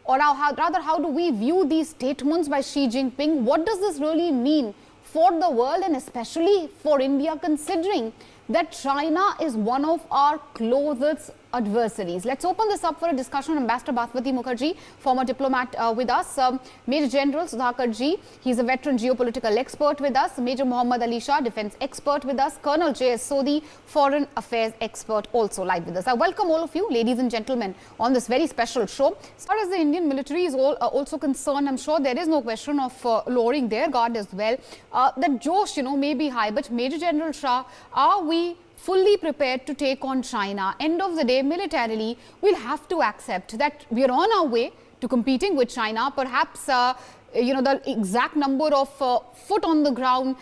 or rather how do we view these statements by Xi Jinping? What does this really mean for the world and especially for India, considering that China is one of our closest adversaries? Let's open this up for a discussion. Ambassador Baswati Mukherjee, former diplomat with us. Major General Sudhakar Ji, he's a veteran geopolitical expert with us. Major Mohammed Ali Shah, defense expert with us. Colonel J.S. Sodhi, foreign affairs expert, also live with us. I welcome all of you, ladies and gentlemen, on this very special show. As far as the Indian military is also concerned, I'm sure there is no question of lowering their guard as well. That Josh, may be high, but Major General Shah, are we fully prepared to take on China? End of the day, militarily, we'll have to accept that we are on our way to competing with China. Perhaps, the exact number of foot on the ground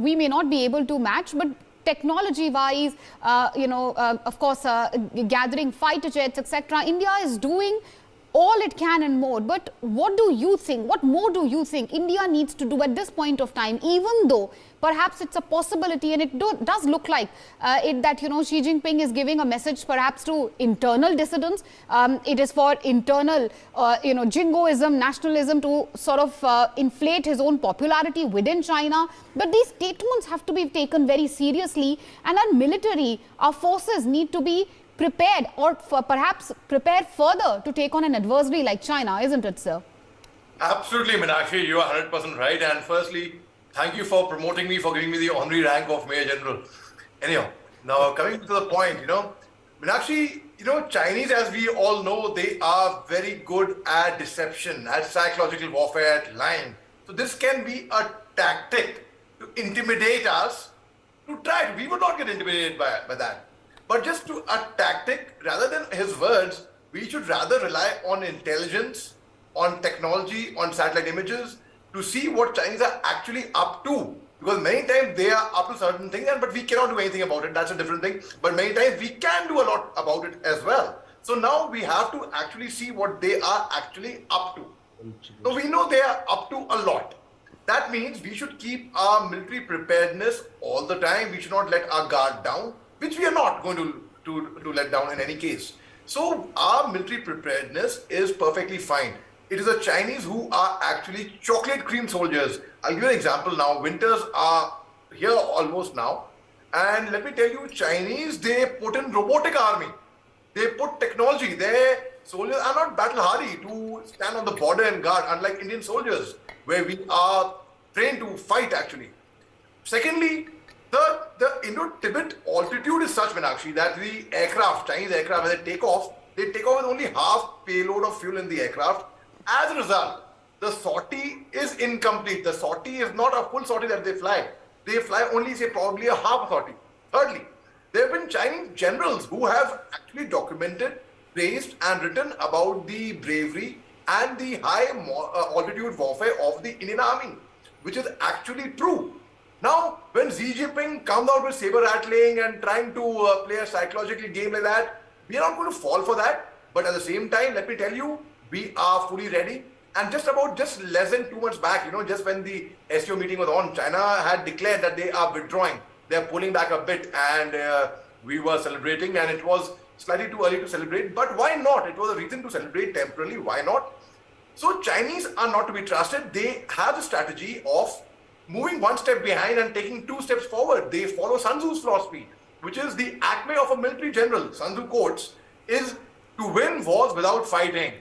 we may not be able to match, but technology-wise, of course, gathering fighter jets, etc., India is doing all it can and more. But what do you think? What more do you think India needs to do at this point of time, even though perhaps it's a possibility and it does look like that Xi Jinping is giving a message perhaps to internal dissidents. It is for internal jingoism, nationalism to sort of inflate his own popularity within China. But these statements have to be taken very seriously, and our military, our forces need to be prepared, or perhaps prepare further to take on an adversary like China, isn't it, sir? Absolutely, Meenakshi, you are 100% right. And firstly, thank you for promoting me, for giving me the honorary rank of Major General. Anyhow, now coming to the point, Meenakshi, Chinese, as we all know, they are very good at deception, at psychological warfare, at lying. So this can be a tactic to intimidate us, to try. We would not get intimidated by that. But just to a tactic, rather than his words, we should rather rely on intelligence, on technology, on satellite images to see what Chinese are actually up to. Because many times they are up to certain things, but we cannot do anything about it. That's a different thing. But many times we can do a lot about it as well. So now we have to actually see what they are actually up to. So we know they are up to a lot. That means we should keep our military preparedness all the time. We should not let our guard down, which we are not going to let down in any case. So our military preparedness is perfectly fine. It is the Chinese who are actually chocolate cream soldiers. I'll give you an example now. Winters are here almost now. And let me tell you, Chinese, they put in robotic army. They put technology. Their soldiers are not battle hardy to stand on the border and guard, unlike Indian soldiers, where we are trained to fight actually. Secondly, the Indo-Tibet altitude is such, Meenakshi, that the aircraft, Chinese aircraft, when they take off with only half payload of fuel in the aircraft. As a result, the sortie is incomplete. The sortie is not a full sortie that they fly. They fly only, say, probably a half sortie. Thirdly, there have been Chinese generals who have actually documented, praised and written about the bravery and the high altitude warfare of the Indian army, which is actually true. Now, when Xi Jinping comes out with saber rattling and trying to play a psychological game like that, we are not going to fall for that. But at the same time, let me tell you, we are fully ready. And just less than 2 months back, just when the SEO meeting was on, China had declared that they are withdrawing. They are pulling back a bit, and we were celebrating, and it was slightly too early to celebrate. But why not? It was a reason to celebrate temporarily. Why not? So Chinese are not to be trusted. They have the strategy of moving one step behind and taking 2 steps forward. They follow Sun Tzu's philosophy, which is the acme of a military general. Sun Tzu quotes, is to win wars without fighting.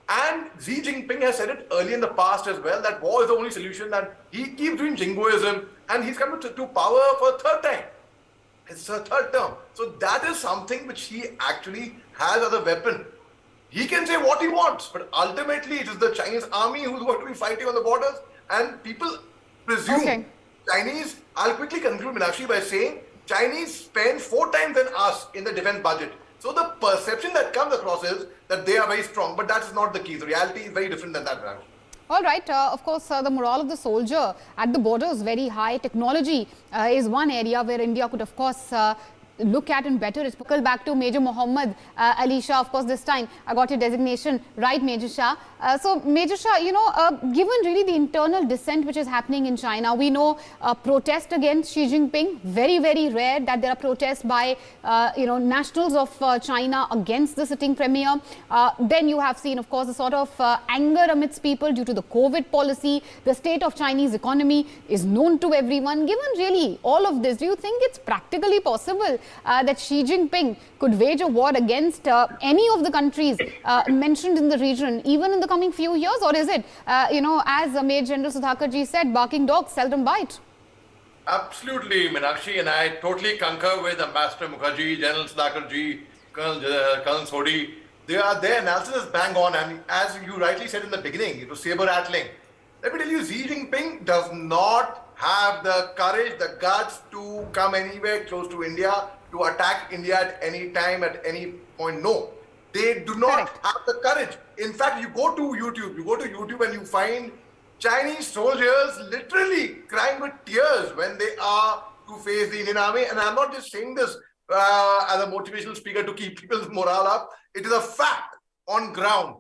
And Xi Jinping has said it early in the past as well, that war is the only solution, that he keeps doing jingoism, and he's come to power for a third time. It's a third term. So that is something which he actually has as a weapon. He can say what he wants, but ultimately it is the Chinese army who's going to be fighting on the borders, and people presume Chinese. I'll quickly conclude, Meenakshi, by saying Chinese spend 4 times than us in the defense budget. So the perception that comes across is that they are very strong, but that's not the case. The reality is very different than that, Meenakshi. All right. Of course, the morale of the soldier at the border is very high. Technology is one area where India could, of course, look at and better is circle back to Major Mohammed Ali Shah. Of course, this time I got your designation right, Major Shah. So, Major Shah, given really the internal dissent which is happening in China, we know protest against Xi Jinping, very, very rare that there are protests by, nationals of China against the sitting premier. Then you have seen, of course, a sort of anger amidst people due to the COVID policy. The state of Chinese economy is known to everyone. Given really all of this, do you think it's practically possible that Xi Jinping could wage a war against any of the countries mentioned in the region, even in the coming few years? Or is it, as Major General Sudhakarji said, barking dogs seldom bite? Absolutely, Meenakshi, and I totally concur with Ambassador Mukherjee, General Sudhakarji, Colonel Sodhi. Their analysis is bang on, and as you rightly said in the beginning, it was saber rattling. Let me tell you, Xi Jinping does not have the courage, the guts to come anywhere close to India, to attack India at any time, at any point. No, they do not have the courage. In fact, you go to YouTube and you find Chinese soldiers literally crying with tears when they are to face the Indian army. And I'm not just saying this as a motivational speaker to keep people's morale up. It is a fact on ground.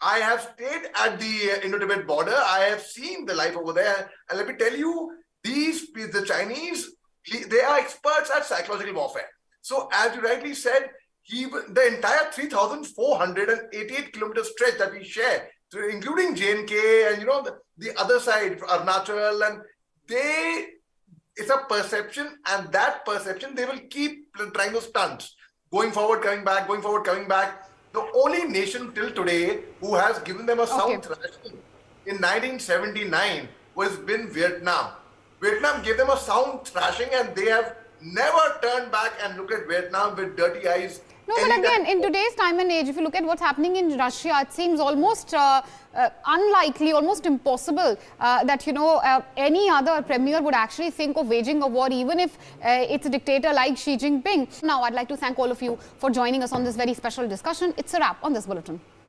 I have stayed at the Indo-Tibet border. I have seen the life over there. And let me tell you, the Chinese, they are experts at psychological warfare. So as you rightly said, the entire 3,488 kilometer stretch that we share, including J&K and the other side, Arunachal, and it's a perception, and that perception they will keep trying those stunts, going forward, coming back, going forward, coming back. The only nation till today who has given them a sound thrashing in 1979 was been Vietnam. Vietnam gave them a sound thrashing, and they have never turned back and looked at Vietnam with dirty eyes. No, but again, in today's time and age, if you look at what's happening in Russia, it seems almost unlikely, almost impossible that, any other premier would actually think of waging a war, even if it's a dictator like Xi Jinping. Now, I'd like to thank all of you for joining us on this very special discussion. It's a wrap on this bulletin.